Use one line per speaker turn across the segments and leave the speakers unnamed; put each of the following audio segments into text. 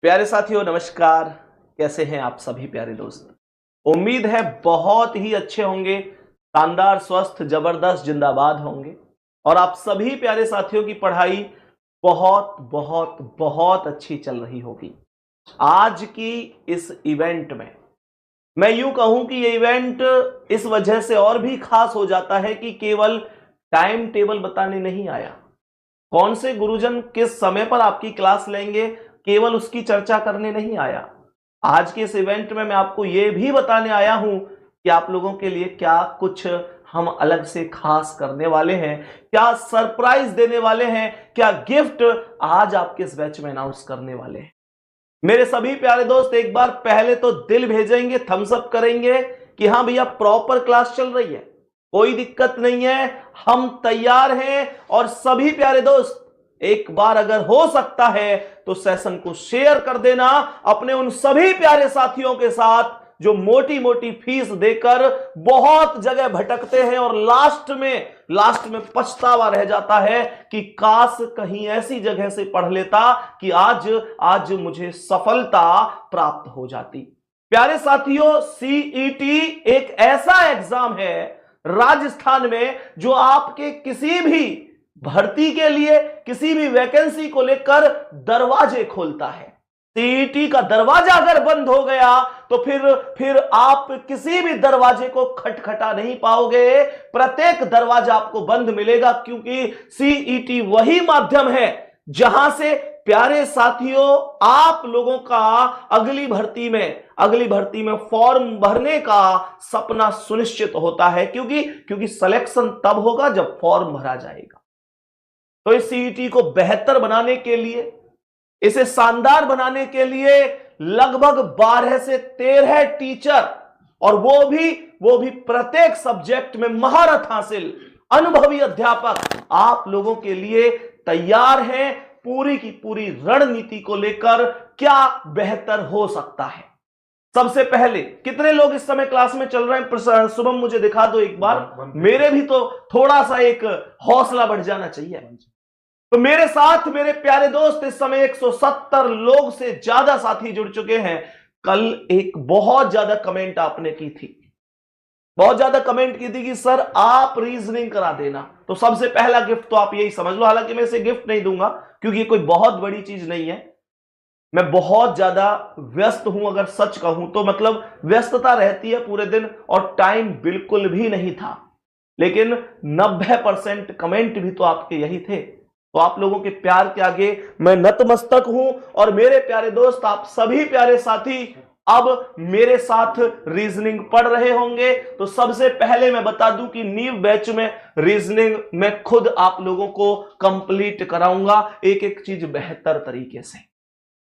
प्यारे साथियों नमस्कार। कैसे हैं आप सभी प्यारे दोस्त। उम्मीद है बहुत ही अच्छे होंगे, शानदार, स्वस्थ, जबरदस्त, जिंदाबाद होंगे और आप सभी प्यारे साथियों की पढ़ाई बहुत बहुत बहुत अच्छी चल रही होगी। आज की इस इवेंट में मैं यूं कहूं कि ये इवेंट इस वजह से और भी खास हो जाता है कि केवल टाइम टेबल बताने नहीं आया, कौन से गुरुजन किस समय पर आपकी क्लास लेंगे केवल उसकी चर्चा करने नहीं आया। आज के इस इवेंट में मैं आपको यह भी बताने आया हूं कि आप लोगों के लिए क्या कुछ हम अलग से खास करने वाले हैं, क्या सरप्राइज देने वाले हैं, क्या गिफ्ट आज आपके इस बैच में अनाउंस करने वाले हैं। मेरे सभी प्यारे दोस्त एक बार पहले तो दिल भेजेंगे, थम्स अप करेंगे कि हां भैया प्रॉपर क्लास चल रही है, कोई दिक्कत नहीं है, हम तैयार हैं। और सभी प्यारे दोस्त एक बार अगर हो सकता है तो सेशन को शेयर कर देना अपने उन सभी प्यारे साथियों के साथ जो मोटी मोटी फीस देकर बहुत जगह भटकते हैं और लास्ट में पछतावा रह जाता है कि काश कहीं ऐसी जगह से पढ़ लेता कि आज मुझे सफलता प्राप्त हो जाती। प्यारे साथियों, सीईटी एक ऐसा एग्जाम है राजस्थान में जो आपके किसी भी भर्ती के लिए, किसी भी वैकेंसी को लेकर दरवाजे खोलता है। सीईटी का दरवाजा अगर बंद हो गया तो फिर आप किसी भी दरवाजे को खटखटा नहीं पाओगे, प्रत्येक दरवाजा आपको बंद मिलेगा, क्योंकि सीईटी वही माध्यम है जहां से प्यारे साथियों आप लोगों का अगली भर्ती में फॉर्म भरने का सपना सुनिश्चित होता है, क्योंकि सिलेक्शन तब होगा जब फॉर्म भरा जाएगा। तो इस सीईटी को बेहतर बनाने के लिए, इसे शानदार बनाने के लिए लगभग 12 से 13 टीचर, और वो भी प्रत्येक सब्जेक्ट में महारत हासिल अनुभवी अध्यापक आप लोगों के लिए तैयार हैं। पूरी की पूरी रणनीति को लेकर क्या बेहतर हो सकता है। सबसे पहले कितने लोग इस समय क्लास में चल रहे हैं? शुभम मुझे दिखा दो एक बार, मेरे भी तो थोड़ा सा एक हौसला बढ़ जाना चाहिए। तो मेरे साथ मेरे प्यारे दोस्त इस समय 170 लोग से ज्यादा साथी जुड़ चुके हैं। कल एक बहुत ज्यादा कमेंट आपने की थी, बहुत ज्यादा कमेंट की थी कि सर आप रीजनिंग करा देना। तो सबसे पहला गिफ्ट तो आप यही समझ लो, हालांकि मैं इसे गिफ्ट नहीं दूंगा क्योंकि ये कोई बहुत बड़ी चीज नहीं है। मैं बहुत ज्यादा व्यस्त हूं, अगर सच कहूं तो मतलब व्यस्तता रहती है पूरे दिन और टाइम बिल्कुल भी नहीं था, लेकिन 90% कमेंट भी तो आपके यही थे। तो आप लोगों के प्यार के आगे मैं नतमस्तक हूं। और मेरे प्यारे दोस्त, आप सभी प्यारे साथी अब मेरे साथ रीजनिंग पढ़ रहे होंगे। तो सबसे पहले मैं बता दूं कि न्यू बैच में रीजनिंग मैं खुद आप लोगों को कंप्लीट कराऊंगा, एक एक चीज बेहतर तरीके से।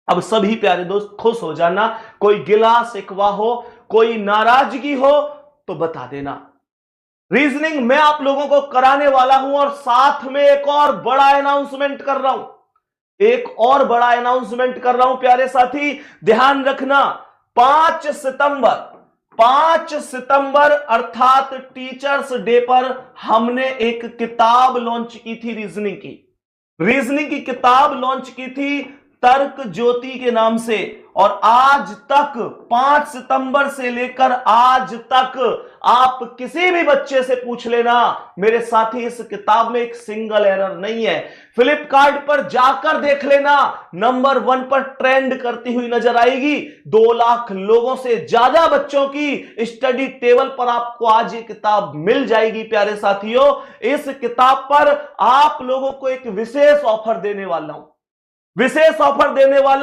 अब सभी प्यारे दोस्त खुश हो जाना, कोई गिला शिकवा हो, कोई नाराजगी हो तो बता देना। रीजनिंग मैं आप लोगों को कराने वाला हूं और साथ में एक और बड़ा अनाउंसमेंट कर रहा हूं, प्यारे साथी ध्यान रखना। 5 सितंबर अर्थात टीचर्स डे पर हमने एक किताब लॉन्च की थी, रीजनिंग की किताब लॉन्च की थी तर्क ज्योति के नाम से। और आज तक 5 सितंबर से लेकर आज तक आप किसी भी बच्चे से पूछ लेना मेरे साथी, इस किताब में एक सिंगल एरर नहीं है। फ्लिपकार्ट पर जाकर देख लेना, नंबर 1 पर ट्रेंड करती हुई नजर आएगी। 2 लाख लोगों से ज्यादा बच्चों की स्टडी टेबल पर आपको आज ये किताब मिल जाएगी। प्यारे साथियों, इस किताब पर आप लोगों को एक विशेष ऑफर देने वाला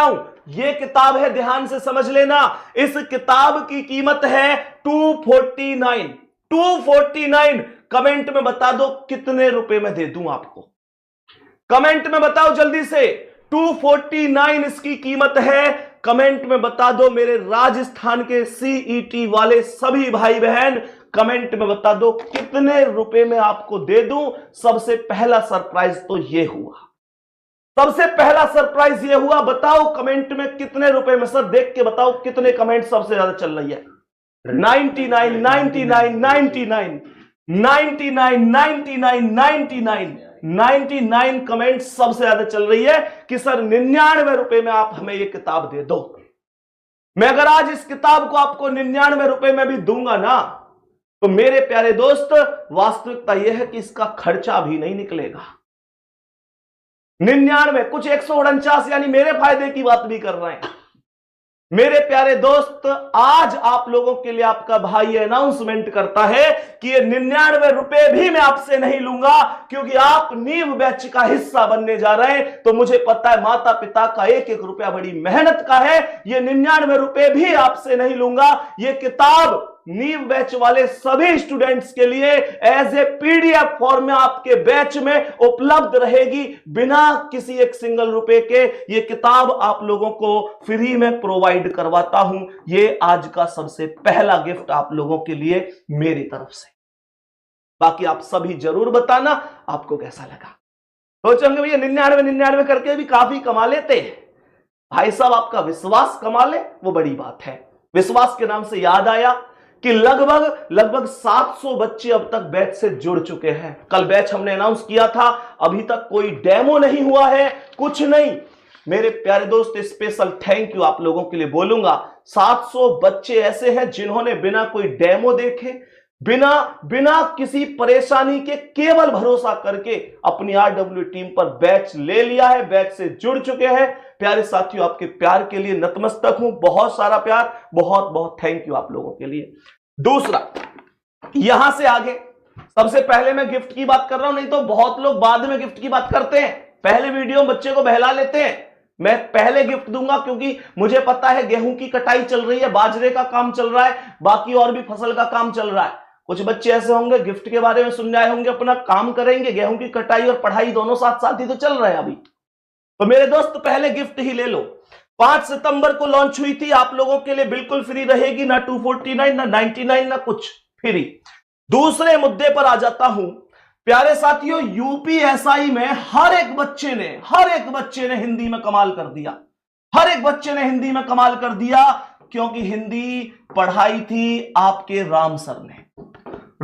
हूं। यह किताब है, ध्यान से समझ लेना, इस किताब की कीमत है 249। कमेंट में बता दो कितने रुपए में दे दूं आपको, कमेंट में बताओ जल्दी से। 249 इसकी कीमत है, कमेंट में बता दो। मेरे राजस्थान के सीईटी वाले सभी भाई बहन कमेंट में बता दो कितने रुपए में आपको दे दूं। सबसे पहला सरप्राइज तो यह हुआ, बताओ कमेंट में कितने रुपए में। सर देख के बताओ कितने कमेंट सबसे ज्यादा चल रही है। 99, 99, 99, 99, 99, 99, 99 कमेंट सबसे ज्यादा चल रही है कि सर 99 रुपए में आप हमें ये किताब दे दो। मैं अगर आज इस किताब को आपको 99 रुपए में भी दूंगा ना, तो मेरे प्यारे दोस्त वास्तविकता यह है कि इसका खर्चा भी नहीं निकलेगा। 99 कुछ 149 यानी मेरे फायदे की बात भी कर रहे हैं। मेरे प्यारे दोस्त, आज आप लोगों के लिए आपका भाई अनाउंसमेंट करता है कि ये 99 रुपए भी मैं आपसे नहीं लूंगा, क्योंकि आप नींव बैच का हिस्सा बनने जा रहे हैं। तो मुझे पता है माता पिता का एक एक रुपया बड़ी मेहनत का है। ये 99 रुपए भी आपसे नहीं लूंगा। ये किताब नीव बैच वाले सभी स्टूडेंट्स के लिए एज ए पीडीएफ फॉर्म में आपके बैच में उपलब्ध रहेगी, बिना किसी एक सिंगल रुपए के। ये किताब आप लोगों को फ्री में प्रोवाइड करवाता हूं। ये आज का सबसे पहला गिफ्ट आप लोगों के लिए मेरी तरफ से। बाकी आप सभी जरूर बताना आपको कैसा लगा। सोचेंगे भैया 99 करके भी काफी कमा लेते हैं। भाई साहब, आपका विश्वास कमा ले वो बड़ी बात है। विश्वास के नाम से याद आया कि लगभग 700 बच्चे अब तक बैच से जुड़ चुके हैं। कल बैच हमने अनाउंस किया था, अभी तक कोई डेमो नहीं हुआ है, कुछ नहीं। मेरे प्यारे दोस्त, स्पेशल थैंक यू आप लोगों के लिए बोलूंगा। 700 बच्चे ऐसे हैं जिन्होंने बिना कोई डेमो देखे, बिना किसी परेशानी के, केवल भरोसा करके अपनी आरडब्ल्यू टीम पर बैच ले लिया है, बैच से जुड़ चुके हैं। प्यारे साथियों, आपके प्यार के लिए नतमस्तक हूं। बहुत सारा प्यार, बहुत बहुत थैंक यू आप लोगों के लिए। दूसरा, यहां से आगे सबसे पहले मैं गिफ्ट की बात कर रहा हूं, नहीं तो बहुत लोग बाद में गिफ्ट की बात करते हैं, पहले वीडियो में बच्चे को बहला लेते हैं। मैं पहले गिफ्ट दूंगा क्योंकि मुझे पता है गेहूं की कटाई चल रही है, बाजरे का काम चल रहा है, बाकी और भी फसल का काम चल रहा है। कुछ बच्चे ऐसे होंगे गिफ्ट के बारे में सुनने आए होंगे, अपना काम करेंगे, गेहूं की कटाई और पढ़ाई दोनों साथ साथ ही तो चल रहे हैं अभी। तो मेरे दोस्त, पहले गिफ्ट ही ले लो। 5 सितंबर को लॉन्च हुई थी, आप लोगों के लिए बिल्कुल फ्री रहेगी, ना 249 ना 99 ना कुछ, फ्री। दूसरे मुद्दे पर आ जाता हूं। प्यारे साथियों, यूपीएसआई में हर एक बच्चे ने हिंदी में कमाल कर दिया। हर एक बच्चे ने हिंदी में कमाल कर दिया, क्योंकि हिंदी पढ़ाई थी आपके राम सर ने।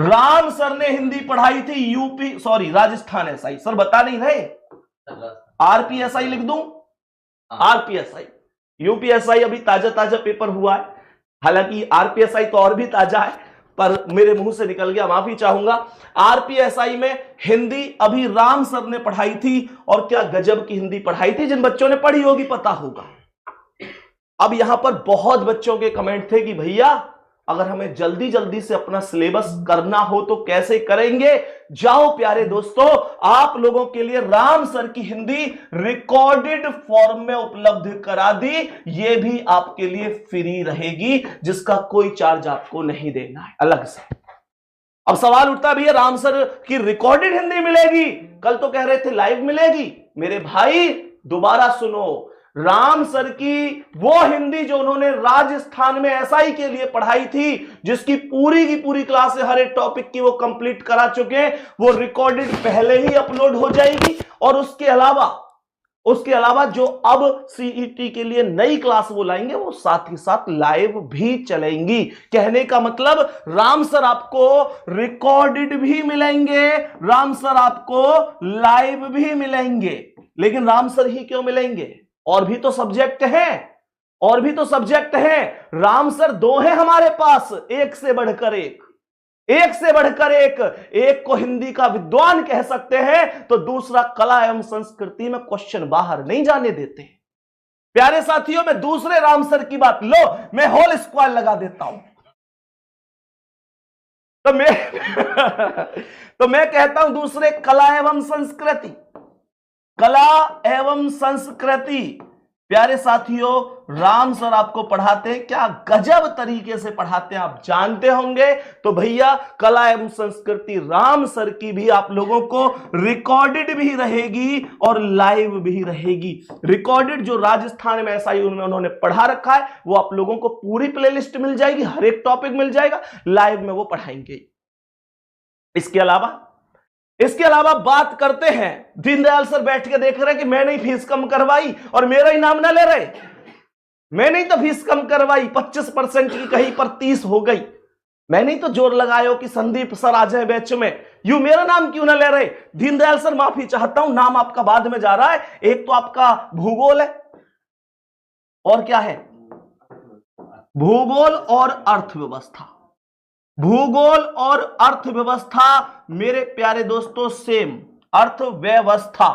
राम सर ने हिंदी पढ़ाई थी राजस्थान एसआई। सर बता नहीं रहे, आरपीएसआई लिख दूं? आरपीएसआई। यूपीएसआई अभी ताजा पेपर हुआ है, हालांकि आरपीएसआई तो और भी ताजा है, पर मेरे मुंह से निकल गया, माफी चाहूंगा। आरपीएसआई में हिंदी अभी राम सर ने पढ़ाई थी, और क्या गजब की हिंदी पढ़ाई थी। जिन बच्चों ने पढ़ी होगी पता होगा। अब यहां पर बहुत बच्चों के कमेंट थे कि भैया अगर हमें जल्दी से अपना सिलेबस करना हो तो कैसे करेंगे। जाओ प्यारे दोस्तों, आप लोगों के लिए राम सर की हिंदी रिकॉर्डेड फॉर्म में उपलब्ध करा दी। ये भी आपके लिए फ्री रहेगी, जिसका कोई चार्ज आपको नहीं देना है अलग से। अब सवाल उठता भी है, राम सर की रिकॉर्डेड हिंदी मिलेगी? कल तो कह रहे थे लाइव मिलेगी। मेरे भाई दोबारा सुनो, राम सर की वो हिंदी जो उन्होंने राजस्थान में एसआई के लिए पढ़ाई थी, जिसकी पूरी की पूरी क्लास हर एक टॉपिक की वो कंप्लीट करा चुके हैं, वो रिकॉर्डेड पहले ही अपलोड हो जाएगी। और उसके अलावा जो अब सीईटी के लिए नई क्लास वो लाएंगे, वो साथ ही साथ लाइव भी चलेंगी। कहने का मतलब, राम सर आपको रिकॉर्डेड भी मिलेंगे, राम सर आपको लाइव भी मिलेंगे। लेकिन राम सर ही क्यों मिलेंगे? और भी तो सब्जेक्ट हैं, राम सर 2 हैं हमारे पास, एक से बढ़कर एक को हिंदी का विद्वान कह सकते हैं, तो दूसरा कला एवं संस्कृति में क्वेश्चन बाहर नहीं जाने देते। प्यारे साथियों, मैं दूसरे राम सर की बात लो, मैं होल स्क्वायर लगा देता हूं। तो मैं कहता हूं दूसरे कला एवं संस्कृति। प्यारे साथियों, राम सर आपको पढ़ाते हैं, क्या गजब तरीके से पढ़ाते हैं, आप जानते होंगे। तो भैया, कला एवं संस्कृति राम सर की भी आप लोगों को रिकॉर्डेड भी रहेगी और लाइव भी रहेगी। रिकॉर्डेड जो राजस्थान में एसआई उन्होंने पढ़ा रखा है, वो आप लोगों को पूरी प्लेलिस्ट मिल जाएगी, हर एक टॉपिक मिल जाएगा, लाइव में वो पढ़ाएंगे। इसके अलावा बात करते हैं, दीनदयाल सर बैठ के देख रहे हैं कि मैंने ही फीस कम करवाई और मेरा ही नाम ना ले रहे। मैंने ही तो फीस कम करवाई, 25% की कहीं पर 30 हो गई। मैंने ही तो जोर लगाया कि संदीप सर आ जाए बैच में, यू मेरा नाम क्यों ना ले रहे? दीनदयाल सर माफी चाहता हूं, नाम आपका बाद में जा रहा है। एक तो आपका भूगोल है और क्या है? भूगोल और अर्थव्यवस्था। भूगोल और अर्थव्यवस्था मेरे प्यारे दोस्तों सेम। अर्थव्यवस्था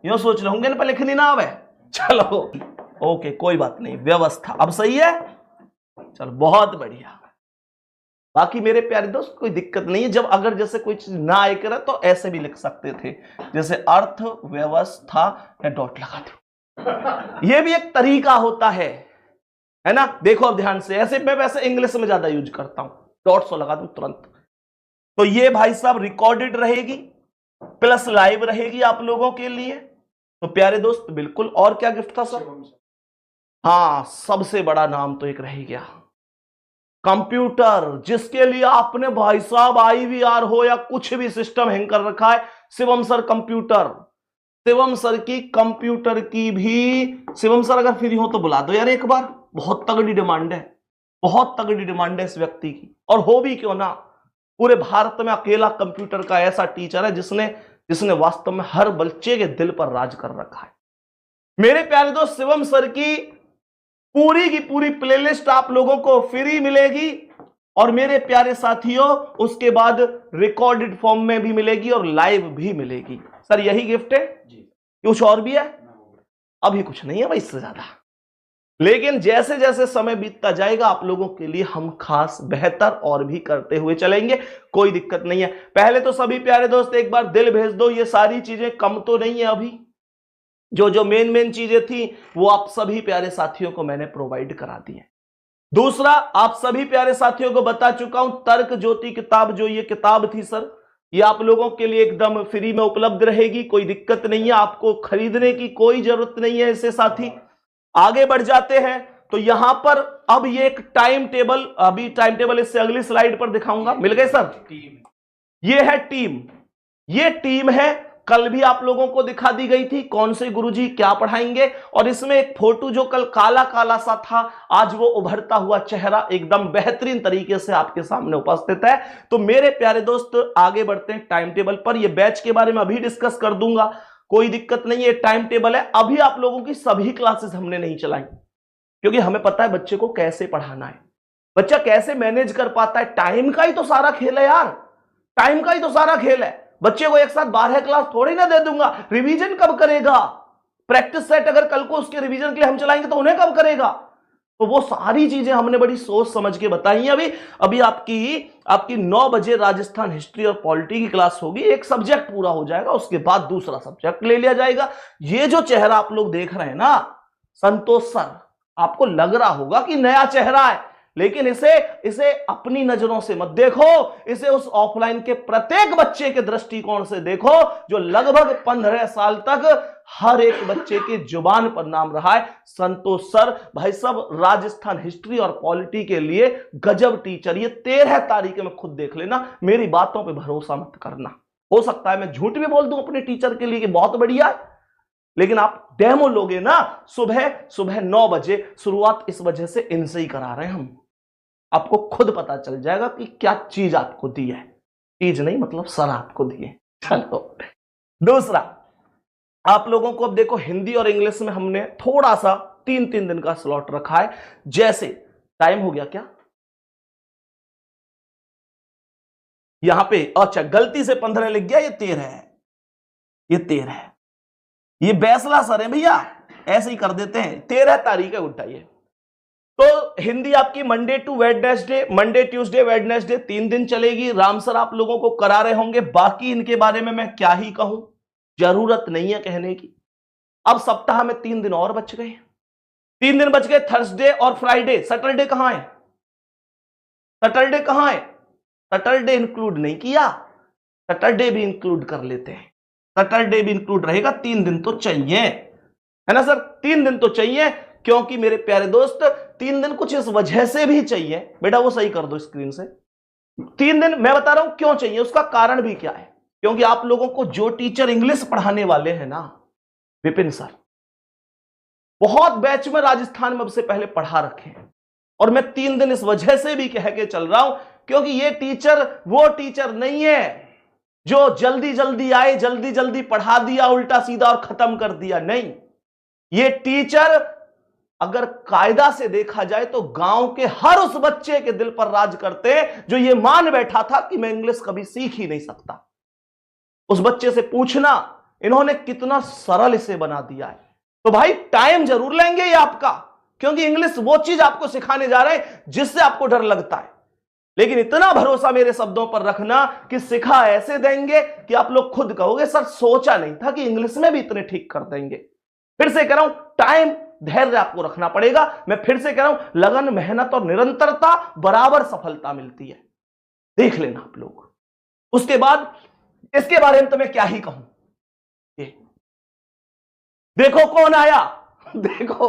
यो सोच रहे होंगे ना, पर लिखनी ना आवे, चलो ओके कोई बात नहीं, व्यवस्था अब सही है, चलो बहुत बढ़िया। बाकी मेरे प्यारे दोस्त कोई दिक्कत नहीं है, जब अगर जैसे कोई चीज ना आए करे तो ऐसे भी लिख सकते थे, जैसे अर्थव्यवस्था या डॉट लगा दो, ये भी एक तरीका होता है ना। देखो अब ध्यान से, ऐसे मैं वैसे इंग्लिश में ज्यादा यूज करता हूं, डॉट सो लगा दूं तुरंत। तो ये भाई साहब रिकॉर्डेड रहेगी प्लस लाइव रहेगी आप लोगों के लिए। तो प्यारे दोस्त बिल्कुल। और क्या गिफ्ट था सर? हाँ, सबसे बड़ा नाम तो एक रह गया, कंप्यूटर, जिसके लिए आपने भाई साहब IVR हो या कुछ भी सिस्टम हैंग कर रखा है, Shivam sir computer. Shivam sir की कंप्यूटर की भी, शिवम सर अगर फ्री हो तो बुला दो यार एक बार, बहुत तगड़ी डिमांड है, बहुत तगड़ी डिमांड है इस व्यक्ति की। और हो भी क्यों ना, पूरे भारत में अकेला कंप्यूटर का ऐसा टीचर है जिसने वास्तव में हर बच्चे के दिल पर राज कर रखा है। मेरे प्यारे दोस्त शिवम सर की पूरी प्लेलिस्ट आप लोगों को फ्री मिलेगी, और मेरे प्यारे साथियों उसके बाद रिकॉर्डेड फॉर्म में भी मिलेगी और लाइव भी मिलेगी। सर यही गिफ्ट है जी, कुछ और भी है? अभी कुछ नहीं है भाई इससे ज्यादा, लेकिन जैसे जैसे समय बीतता जाएगा आप लोगों के लिए हम खास बेहतर और भी करते हुए चलेंगे, कोई दिक्कत नहीं है। पहले तो सभी प्यारे दोस्त एक बार दिल भेज दो, ये सारी चीजें कम तो नहीं है, अभी जो मेन चीजें थी वो आप सभी प्यारे साथियों को मैंने प्रोवाइड करा दी है। दूसरा, आप सभी प्यारे साथियों को बता चुका हूं, तर्क ज्योति किताब, जो ये किताब थी सर, ये आप लोगों के लिए एकदम फ्री में उपलब्ध रहेगी, कोई दिक्कत नहीं है, आपको खरीदने की कोई जरूरत नहीं है। इससे साथी आगे बढ़ जाते हैं, तो यहां पर अब ये एक टाइम टेबल, अभी टाइम टेबल इससे अगली स्लाइड पर दिखाऊंगा। मिल गए सर? ये है टीम, ये टीम है, कल भी आप लोगों को दिखा दी गई थी कौन से गुरुजी क्या पढ़ाएंगे, और इसमें एक फोटो जो कल काला काला सा था, आज वो उभरता हुआ चेहरा एकदम बेहतरीन तरीके से आपके सामने उपस्थित है। तो मेरे प्यारे दोस्त आगे बढ़ते हैं टाइम टेबल पर। ये बैच के बारे में अभी डिस्कस कर दूंगा, कोई दिक्कत नहीं है, टाइम टेबल है। अभी आप लोगों की सभी क्लासेस हमने नहीं चलाई, क्योंकि हमें पता है बच्चे को कैसे पढ़ाना है, बच्चा कैसे मैनेज कर पाता है। टाइम का ही तो सारा खेल है यार, टाइम का ही तो सारा खेल है। बच्चे को एक साथ 12 क्लास थोड़ी ना दे दूंगा, रिवीजन कब करेगा? प्रैक्टिस सेट अगर कल को उसके रिवीजन के लिए हम चलाएंगे तो उन्हें कब करेगा? तो वो सारी चीजें हमने बड़ी सोच समझ के बताई हैं। अभी आपकी 9 बजे राजस्थान हिस्ट्री और पॉलिटी की क्लास होगी, एक सब्जेक्ट पूरा हो जाएगा, उसके बाद दूसरा सब्जेक्ट ले लिया जाएगा। ये जो चेहरा आप लोग देख रहे हैं ना संतोष सर, आपको लग रहा होगा कि नया चेहरा है, लेकिन इसे अपनी नजरों से मत देखो, इसे उस ऑफलाइन के प्रत्येक बच्चे के दृष्टिकोण से देखो, जो लगभग 15 साल तक हर एक बच्चे की जुबान पर नाम रहा है, संतोष सर। भाई साहब राजस्थान हिस्ट्री और पॉलिटी के लिए गजब टीचर। ये 13 तारीख में खुद देख लेना, मेरी बातों पे भरोसा मत करना, हो सकता है मैं झूठ भी बोल दूं अपने टीचर के लिए कि बहुत बढ़िया है, लेकिन आप डेमो लोगे ना सुबह 9 बजे, शुरुआत इस वजह से इनसे ही करा रहे हैं हम। आपको खुद पता चल जाएगा कि क्या चीज आपको दी है, चीज नहीं मतलब सर आपको दिए। चलो दूसरा, आप लोगों को अब देखो हिंदी और इंग्लिश में हमने थोड़ा सा 3-3 दिन का स्लॉट रखा है। जैसे टाइम हो गया क्या यहां पे? अच्छा गलती से 15 लिख गया, ये 13 है, ये 13 है, ये बैसला सर है भैया, ऐसे ही कर देते हैं। 13 तारीख है, उठाइए। तो हिंदी आपकी Monday to Wednesday, Monday Tuesday Wednesday 3 दिन चलेगी। राम सर आप लोगों को करा रहे होंगे, बाकी इनके बारे में मैं क्या ही कहूं, जरूरत नहीं है कहने की। अब सप्ताह में 3 दिन और बच गए, 3 दिन बच गए, थर्सडे और फ्राइडे। सैटरडे कहां है? सैटरडे कहां है? सैटरडे इंक्लूड नहीं किया, सैटरडे भी इंक्लूड कर लेते हैं, सैटरडे भी इंक्लूड रहेगा। 3 दिन तो चाहिए, है ना सर? 3 दिन तो चाहिए, क्योंकि मेरे प्यारे दोस्त 3 दिन कुछ इस वजह से भी चाहिए। बेटा वो सही कर दो स्क्रीन से। 3 दिन मैं बता रहा हूं क्यों चाहिए, उसका कारण भी क्या है। क्योंकि आप लोगों को जो टीचर इंग्लिश पढ़ाने वाले हैं ना, विपिन सर, बहुत बैच में राजस्थान में अब से पहले पढ़ा रखे हैं, और मैं 3 दिन इस वजह से भी कह के चल रहा हूं, क्योंकि ये टीचर वो टीचर नहीं है जो जल्दी जल्दी आए, जल्दी जल्दी पढ़ा दिया उल्टा सीधा और खत्म कर दिया। नहीं, ये टीचर अगर कायदा से देखा जाए तो गांव के हर उस बच्चे के दिल पर राज करते जो ये मान बैठा था कि मैं इंग्लिश कभी सीख ही नहीं सकता। उस बच्चे से पूछना इन्होंने कितना सरल इसे बना दिया है। तो भाई टाइम जरूर लेंगे ये आपका, क्योंकि इंग्लिश वो चीज आपको सिखाने जा रहे हैं जिससे आपको डर लगता है। लेकिन इतना भरोसा मेरे शब्दों पर रखना कि सिखा ऐसे देंगे कि आप लोग खुद कहोगे सर सोचा नहीं था कि इंग्लिश में भी इतने ठीक कर देंगे। फिर से कह रहा हूं, टाइम धैर्य आपको रखना पड़ेगा। मैं फिर से कह रहा हूं, लगन, मेहनत और निरंतरता बराबर सफलता मिलती है। देख लेना आप लोग। उसके बाद इसके बारे में तो मैं क्या ही कहूं। देखो कौन आया, देखो